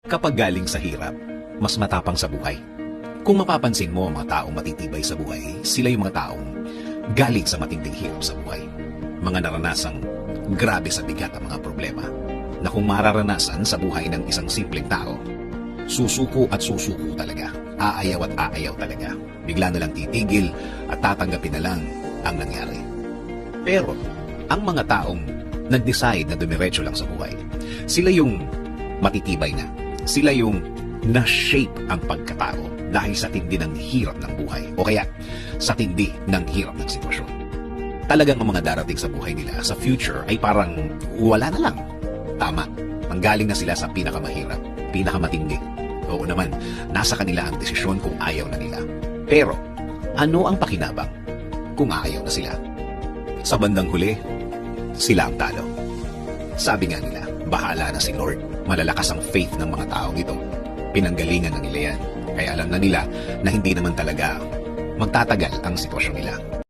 Kapag galing sa hirap, mas matapang sa buhay. Kung mapapansin mo ang mga taong matitibay sa buhay, sila yung mga taong galing sa matinding hirap sa buhay. Mga naranasang grabe sa bigat ang mga problema na kung mararanasan sa buhay ng isang simpleng tao, susuko at susuko talaga. Aayaw at aayaw talaga. Bigla na lang titigil at tatanggapin na lang ang nangyari. Pero, ang mga taong nag-decide na dumiretso lang sa buhay, sila yung matitibay na. Sila yung na-shape ang pagkatao dahil sa tindi ng hirap ng buhay o kaya sa tindi ng hirap ng sitwasyon. Talagang ang mga darating sa buhay nila sa future ay parang wala na lang. Tama, manggaling na sila sa pinakamahirap, pinakamatindi. Oo naman, nasa kanila ang desisyon kung ayaw na nila. Pero, ano ang pakinabang kung ayaw na sila? Sa bandang huli, sila ang talo. Sabi nga nila, bahala na si Lord. Malalakas ang faith ng mga taong ito. Pinanggalingan na nila yan. Kaya alam na nila na hindi naman talaga magtatagal ang sitwasyon nila.